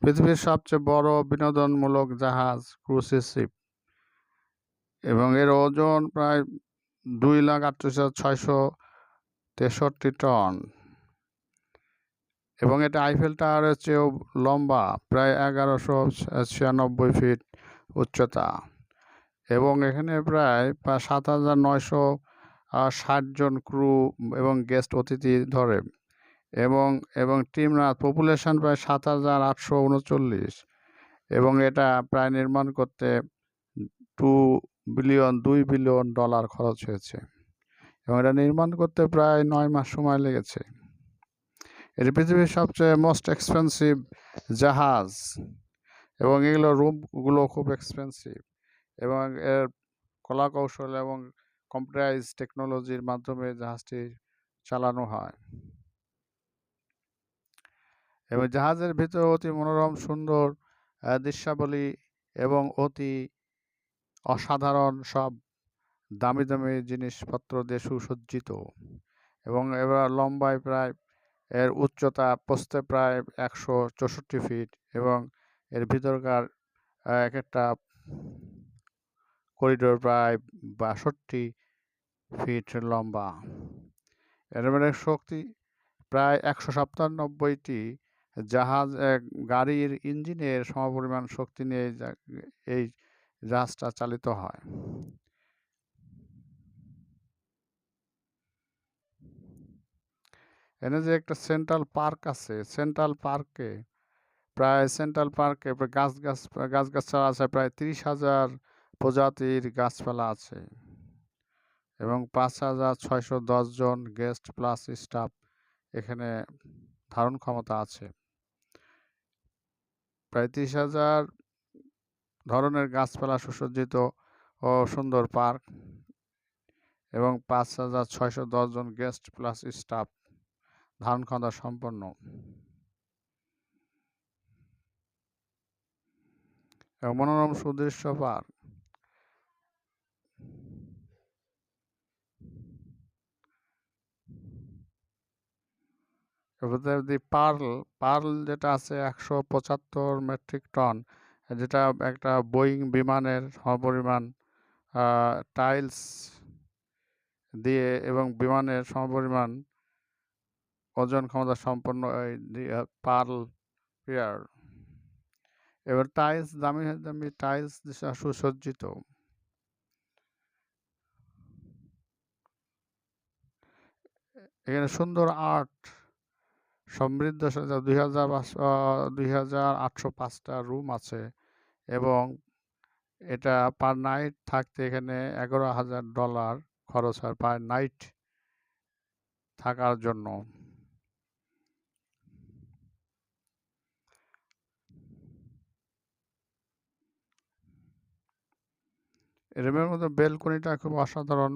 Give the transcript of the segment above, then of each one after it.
পৃথিবীর সবচেয়ে বড় বিনোদনমূলক জাহাজ ক্রুজ শিপ এবং এর ওজন প্রায় 2,38,663 টন এবং এটা আইফেল টাওয়ারের চেয়েও লম্বা, প্রায় 1196 ফিট উচ্চতা এবং এখানে প্রায় 7,960 জন ক্রু এবং গেস্ট অতিথি ধরে এবং এবং টিমরা পপুলেশন প্রায় 7,839 এবং এটা প্রায় নির্মাণ করতে $2 বিলিয়ন খরচ হয়েছে এবং এটা নির্মাণ করতে প্রায় 9 মাস সময় লেগেছে। এটি পৃথিবীর সবচেয়ে মোস্ট এক্সপেন্সিভ জাহাজ এবং এগুলো রুমগুলো খুব এক্সপেন্সিভ এবং এর কলাকৌশল এবং কম্পিউটারাইজ টেকনোলজির মাধ্যমে জাহাজটি চালানো হয় এবং জাহাজের ভিতরে অতি মনোরম সুন্দর দৃশ্যাবলী এবং অতি অসাধারণ সব দামি দামি জিনিসপত্র দিয়ে সুসজ্জিত এবং এবার লম্বায় প্রায় এর উচ্চতা পোস্তে প্রায় 164 ফিট এবং এর ভিতরকার এক একটা করিডোর প্রায় 62 ফিট লম্বা। এর মানে শক্তি প্রায় 197টি জাহাজ গাড়ির ইঞ্জিনের সমপরিমাণ শক্তি নিয়ে এই জাহাজটা চালিত হয়। এখানে যে একটা সেন্ট্রাল পার্ক আছে, সেন্ট্রাল পার্কে গাছগাছালা আছে প্রায় 30,000 প্রজাতির গাছপালা আছে এবং 5,610 জন গেস্ট প্লাস স্টাফ এখানে ধারণ ক্ষমতা আছে। প্রায় 30,000 ধরনের গাছপালা সুসজ্জিত ও সুন্দর পার্ক এবং 5,610 জন গেস্ট প্লাস স্টাফ ধারণ ক্ষমতা সম্পন্ন এবং মনোরম সুদৃশ্য পার্ক। পার্ল যেটা আছে 175 মেট্রিক টন, যেটা একটা বোয়িং বিমানের সমপরিমাণ টাইলস দিয়ে এবং বিমানের সমপরিমাণ ওজন ক্ষমতা সম্পন্ন এই পার্ল পিয়ার। এবার টাইলস দামি দামি টাইলস সুসজ্জিত। এখানে সুন্দর আর্ট সমৃদ্ধ 2,805টা রুম আছে এবং এটা পার নাইট থাকতে এখানে $11,000 খরচ হয় পার নাইট থাকার জন্য। রুমের মধ্যে বেলকনিটা খুব অসাধারণ।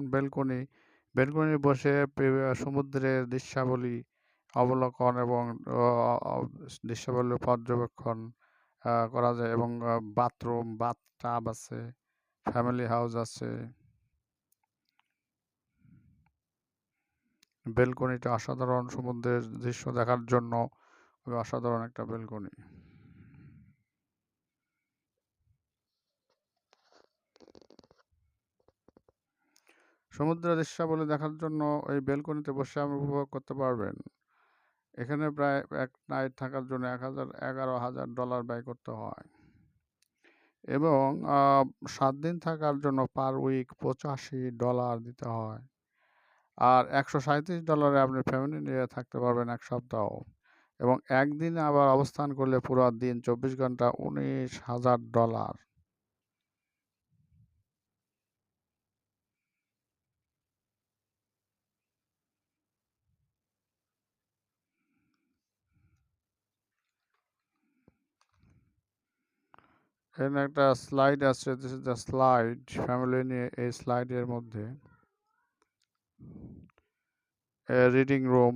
বেলকনি বসে সমুদ্রের দৃশ্যাবলী অবলোকন এবং দৃশ্যাবলী পর্যবেক্ষণ করা যায় এবং বাথটাব আছে, ফ্যামিলি হাউস আছে। বেলকনিটা অসাধারণ, সমুদ্রের দৃশ্য দেখার জন্য অসাধারণ একটা বেলকনি। সমুদ্রের দৃশ্যাবলী দেখার জন্য এই বেলকনিতে বসে আপনি উপভোগ করতে পারবেন। এখানে প্রায় এক নাইট থাকার জন্য $11,000 ব্যয় করতে হয় এবং 7 দিন থাকার জন্য পার উইক $85 দিতে হয় আর $137 আপনি ফ্যামিলি নিয়ে থাকতে পারবেন এক সপ্তাহ এবং একদিন আবার অবস্থান করলে পুরো দিন 24 ঘন্টা $19,000। এখানে একটা স্লাইড আছে, this is the slide. Family নিয়ে এই স্লাইডের মধ্যে রিডিং রুম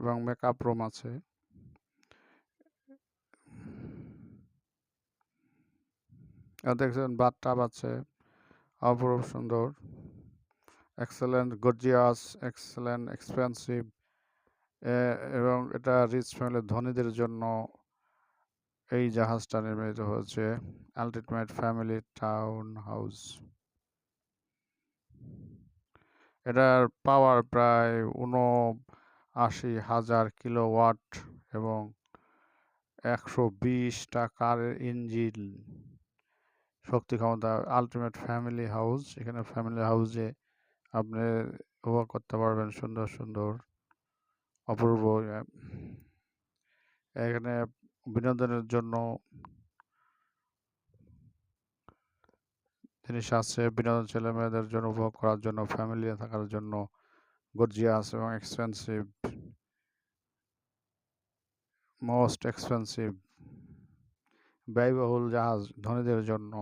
এবং মেকআপ রুম আছে। দেখছেন বাথটাব আছে, অপরূপ সুন্দর, এক্সেলেন্ট, গর্জিয়াস, এক্সেলেন্ট, এক্সপেন্সিভ এবং এটা রিচ ফ্যামিলির ধনীদের জন্য এই জাহাজটা নির্মিত হয়েছে আল্টিমেট ফ্যামিলি টাউন হাউস। এটার পাওয়ার প্রায় ৭৯,০০০ কিলোওয়াট এবং ১২০টা কারের ইঞ্জিন শক্তি ক্ষমতা। আল্টিমেট ফ্যামিলি হাউস, এখানে ফ্যামিলি হাউসে আপনি উপভোগ করতে পারবেন সুন্দর সুন্দর অপূর্ব এখানে বিনোদনের জন্য জিনিস আছে, বিনোদন ছেলে মেয়েদের জন্য উপভোগ করার জন্য, ফ্যামিলি থাকার জন্য গর্জিয়াস এবং এক্সপেন্সিভ, মোস্ট এক্সপেন্সিভ ব্যয়বহুল জাহাজ ধনীদের জন্য।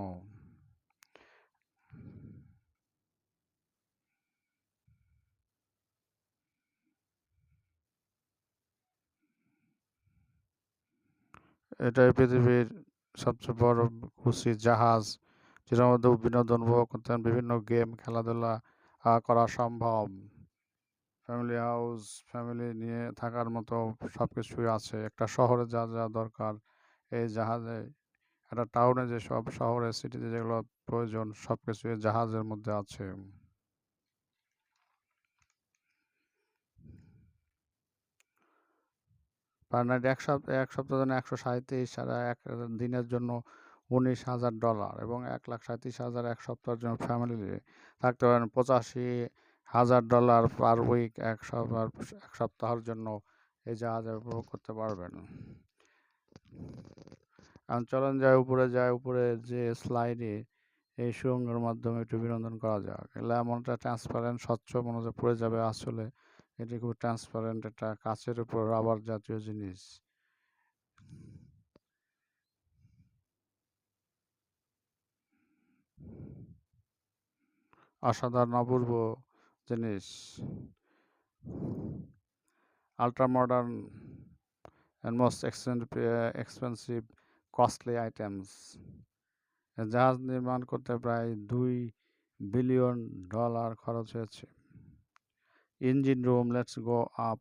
এটাই পৃথিবীর সবচেয়ে বড় কুচি জাহাজ, যেটার মধ্যে বিনোদন উপভোগ করতে বিভিন্ন গেম খেলাধুলা করা সম্ভব। ফ্যামিলি হাউস, ফ্যামিলি নিয়ে থাকার মতো সব কিছুই আছে। একটা শহরে যা যা দরকার এই জাহাজে, একটা টাউনে যে সব শহরে সিটিতে যেগুলো প্রয়োজন সব কিছুই জাহাজের মধ্যে আছে। পার নাইট এক সপ্তাহের জন্য ১৩৭, আর এক দিনের জন্য $১৯,০০০ এবং ১,৩৭,০০০ এক সপ্তাহের জন্য ফ্যামিলি থাকতে পারেন। $৮৫,০০০ পার উইক এক সপ্তাহের জন্য এই জাহাজে উপভোগ করতে পারবেন। এখন চলেন যায় উপরে যে স্লাইডে এই সুড়ঙ্গের মাধ্যমে একটু বিনোদন করা যাক। এগুলো এমনটা ট্রান্সপারেন্ট, স্বচ্ছ মনে হচ্ছে পড়ে যাবে, আসলে এটি খুব ট্রান্সপারেন্ট, একটা কাচের উপর রাবার জাতীয় জিনিস। অসাধারণ অপূর্ব জিনিস, ultra modern and most expensive costly items. জাহাজ নির্মাণ করতে প্রায় $2 বিলিয়ন খরচ হয়েছে। Engine room, let's go up.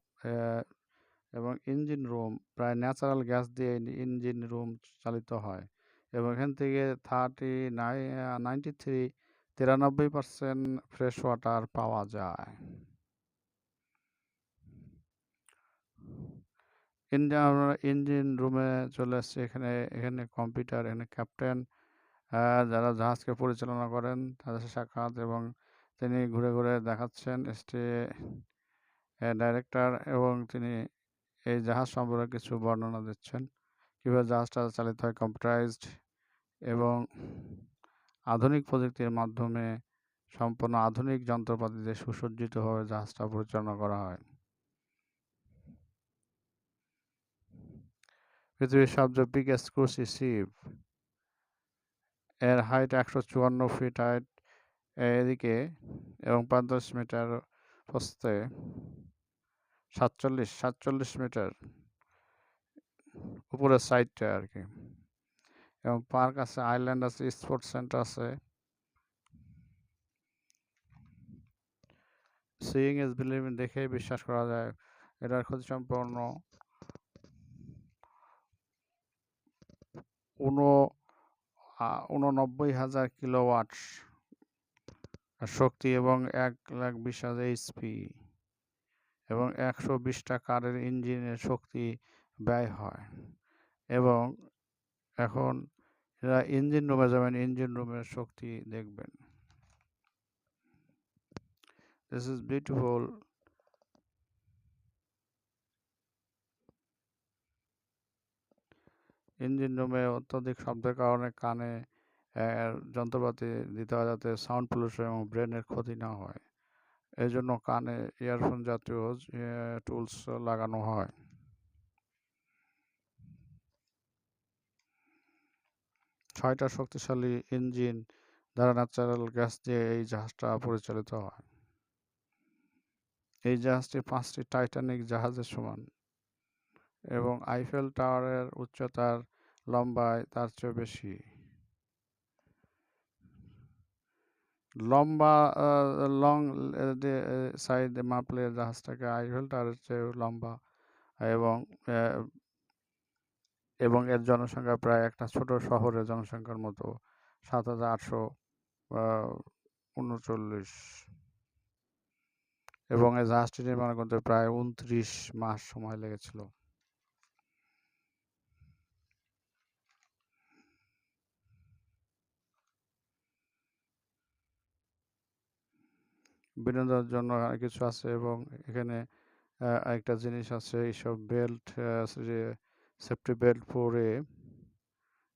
এবং ইঞ্জিন রুম প্রায় ন্যাচারাল গ্যাস দিয়ে ইঞ্জিন রুম চালিত হয় এবং এখান থেকে 93% ফ্রেশ ওয়াটার পাওয়া যায়। ইঞ্জিন রুমে চলে এসছে। এখানে কম্পিউটার, এখানে ক্যাপ্টেন যারা জাহাজকে পরিচালনা করেন তাদের সাথে সাক্ষাৎ, এবং তিনি ঘুরে ঘুরে দেখাচ্ছেন ডাইরেক্টর, এবং তিনি এই জাহাজ সম্পর্কে কিছু বর্ণনা দিচ্ছেন, কীভাবে জাহাজটা চালিত হয়। কম্পিউটারাইজড এবং আধুনিক প্রযুক্তির মাধ্যমে সম্পূর্ণ আধুনিক যন্ত্রপাতি দিয়ে সুসজ্জিতভাবে জাহাজটা পরিচালনা করা হয়। পৃথিবীর সবচেয়ে বিগেস্ট ক্রুজ শিপ, এর হাইট ১৫৪ ফিট হাইট এদিকে এবং ৫০ মিটার প্রস্থে, ৪৭ মিটার উপরের সাইডটা আর কি, এবং পার্ক আছে, আইল্যান্ড আছে, স্পোর্টস সেন্টার আছে। সিইং ইজ বিলিভিং, দেখেই বিশ্বাস করা যায়। এটার ক্ষতি সম্পন্ন ৮৯,০০০ কিলোওয়াট শক্তি এবং ১,২০,০০০ এইচপি এবং ১২০টা কারের ইঞ্জিনের শক্তি ব্যয় হয়। এবং এখন এরা ইঞ্জিন রুমে যাবেন, ইঞ্জিন রুমের শক্তি দেখবেন। This is beautiful. ইঞ্জিন রুমে অত্যধিক শব্দের কারণে কানে যন্ত্রপাতি দিতে হয় যাতে সাউন্ড পলিউশন এবং ব্রেনের ক্ষতি না হয়, এই জন্য কানে ইয়ারফোন জাতীয় টুলস লাগানো হয়। ছয়টা শক্তিশালী ইঞ্জিন দ্বারা ন্যাচারাল গ্যাস দিয়ে এই জাহাজটা পরিচালিত হয়। এই জাহাজটি 5টি টাইটানিক জাহাজের সমান এবং আইফেল টাওয়ারের উচ্চতার লম্বায় তার চেয়ে বেশি। লম্বা লং সাইড মাপলে জাহাজটাকে আইফেল টাওয়ারের চেয়ে লম্বা এবং এবং এর জনসংখ্যা প্রায় একটা ছোট শহরের জনসংখ্যার মতো, 7,839। এবং এই জাহাজটি নির্মাণ করতে প্রায় 29 মাস সময় লেগেছিল। বিনোদনের জন্য অনেক কিছু আছে এবং এখানে আরেকটা জিনিস আছে, এইসব বেল্ট, সেফটি বেল্ট পরে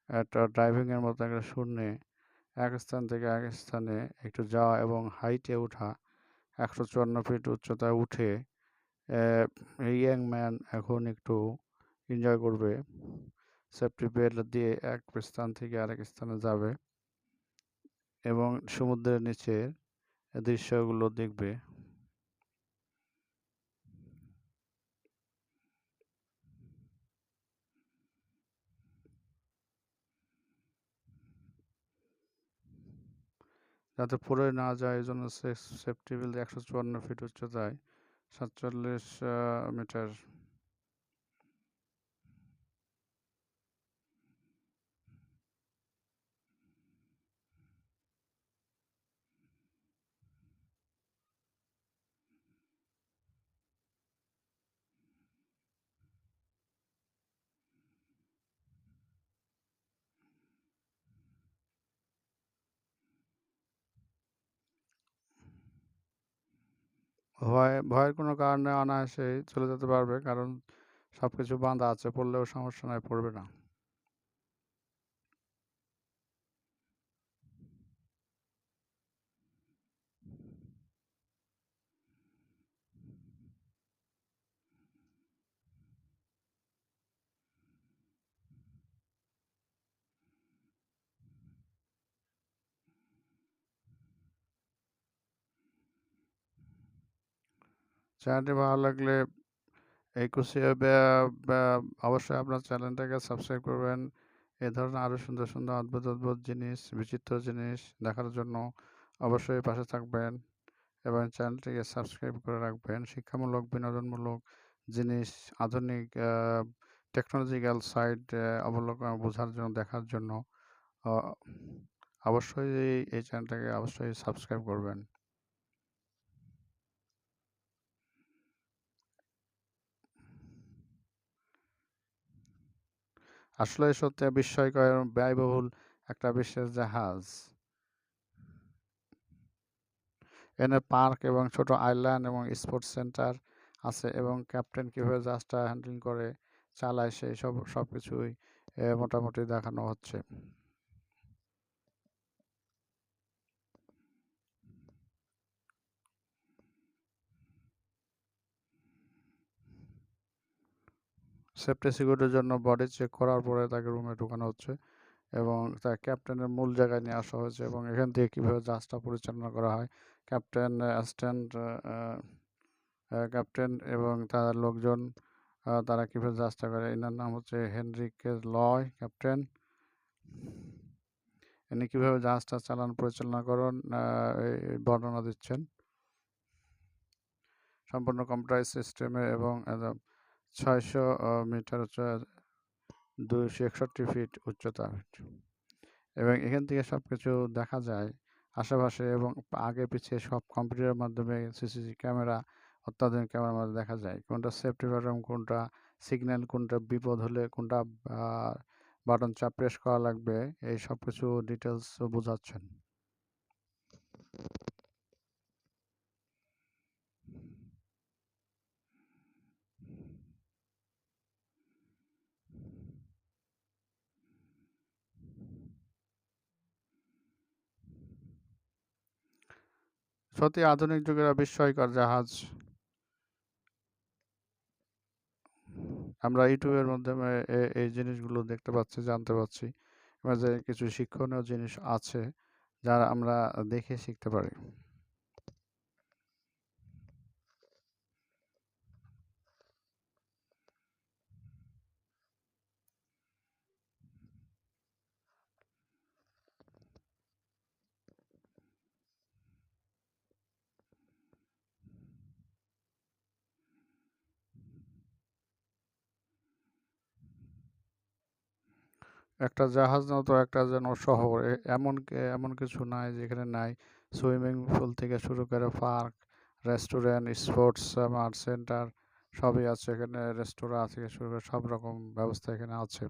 একটা ড্রাইভিং এর মতো একটা শূন্যে এক স্থান থেকে এক স্থানে একটু যাওয়া এবং হাইটে ওঠা, 154 ফিট উচ্চতায় উঠে এই ইয়াং ম্যান এখন একটু এনজয় করবে, সেফটি বেল্ট দিয়ে এক স্থান থেকে আরেক স্থানে যাবে এবং সমুদ্রের নিচে দৃশ্যগুলো দেখবে। যাতে পড়ে না যায় এই জন্য সেফটি বেল্ট 154 ফিট উচ্চতায়, 47 মিটার। ভয়ের কোনো কারণে অনায়াসেই চলে যেতে পারবে, কারণ সবকিছু বাঁধা আছে, পড়লেও সমস্যা নাই, পড়বে না। চ্যানেলটি ভালো লাগলে অবশ্যই আপনার চ্যানেলটাকে সাবস্ক্রাইব করবেন। এ ধরনের আরও সুন্দর সুন্দর অদ্ভুত অদ্ভুত জিনিস, বিচিত্র জিনিস দেখার জন্য অবশ্যই পাশে থাকবেন এবং চ্যানেলটিকে সাবস্ক্রাইব করে রাখবেন। শিক্ষামূলক, বিনোদনমূলক জিনিস, আধুনিক টেকনোলজিক্যাল সাইট অবলোকন বোঝার জন্য, দেখার জন্য অবশ্যই এই চ্যানেলটাকে অবশ্যই সাবস্ক্রাইব করবেন। আসলে সত্যি বিস্ময়কর এবং ব্যয়বহুল একটা বিশেষ জাহাজ। এখানে পার্ক এবং ছোট আইল্যান্ড এবং স্পোর্টস সেন্টার আছে এবং ক্যাপ্টেন কীভাবে জাহাজটা হ্যান্ডলিং করে, চালায়, সেই সব কিছুই মোটামুটি দেখানো হচ্ছে। সেফটি সিকিউরিটির জন্য বডি চেক করার পরে তাকে রুমে ঢোকানো হচ্ছে এবং তার ক্যাপ্টেনের মূল জায়গায় নিয়ে আসা হয়েছে এবং এখান থেকে কীভাবে জাহাজটা পরিচালনা করা হয়, ক্যাপ্টেন, অ্যাসিস্ট্যান্ট ক্যাপ্টেন এবং তার লোকজন, তারা কীভাবে জাহাজটা করে। এনার নাম হচ্ছে হেনরিকে লয়, ক্যাপ্টেন। ইনি কীভাবে জাহাজটা পরিচালনা করেন বর্ণনা দিচ্ছেন সম্পূর্ণ কম্পিউটারাইজ সিস্টেমে এবং 600 মিটার 261 ফিট উচ্চতা এবং এখান থেকে সব কিছু দেখা যায় আশেপাশে এবং আগে পিছিয়ে সব কম্পিউটারের মাধ্যমে, সিসিটিভি ক্যামেরা, অত্যাধুনিক ক্যামেরার মাধ্যমে দেখা যায় কোনটা সেফটি বাটন, কোনটা সিগন্যাল, কোনটা বিপদ হলে কোনটা বাটন চাপ প্রেস করা লাগবে, এই সব কিছু ডিটেলস বোঝাচ্ছেন। সত্যি আধুনিক যুগের বিস্ময়কর জাহাজ। আমরা ইউটিউবের মাধ্যমে এই জিনিসগুলো দেখতে পাচ্ছি, জানতে পারছি এবং যে কিছু শিক্ষণীয় জিনিস আছে যা আমরা দেখে শিখতে পারি। একটা জাহাজ মতো একটা যেন শহর এমন কিছু নাই যেখানে নাই সুইমিং পুল থেকে শুরু করে পার্ক, রেস্টুরেন্ট, স্পোর্টস সেন্টার সবই আছে এখানে। রেস্তোরাঁ থেকে শুরু করে সব রকম ব্যবস্থা এখানে আছে।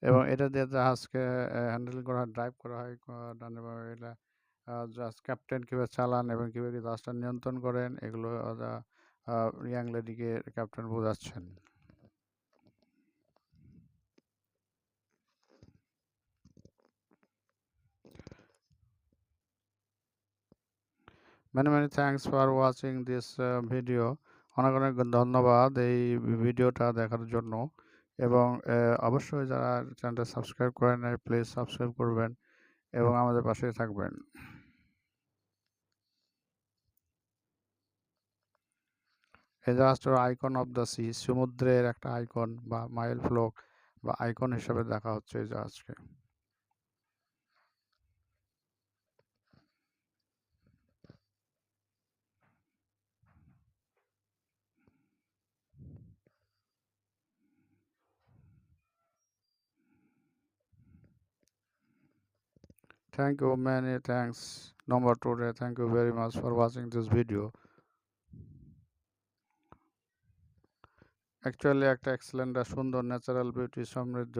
এবং এটা দিয়ে জাহাজকে হ্যান্ডেল করা হয়, ড্রাইভ করা হয় ডানে বামে। এটা জাহাজ ক্যাপ্টেন কীভাবে চালান এবং কীভাবে জাহাজটা নিয়ন্ত্রণ করেন এগুলো ইয়াং লেডিকে ক্যাপ্টেন বোঝাচ্ছেন। many thanks for watching this video. অনেক অনেক ধন্যবাদ এই ভিডিওটা দেখার জন্য। এবং অবশ্যই যারা চ্যানেলটা সাবস্ক্রাইব করেন নাই প্লিজ সাবস্ক্রাইব করবেন এবং আমাদের পাশে থাকবেন। এই জাহাজটার আইকন অফ দ্য সি, সমুদ্রের একটা আইকন বা মাইল ফ্লক বা আইকন হিসেবে দেখা হচ্ছে এই জাহাজকে। Thank you, many thanks. Number today, thank you very much for watching this video. Actually একটা এক্সেলেন্ট সুন্দর ন্যাচারাল বিউটি সমৃদ্ধ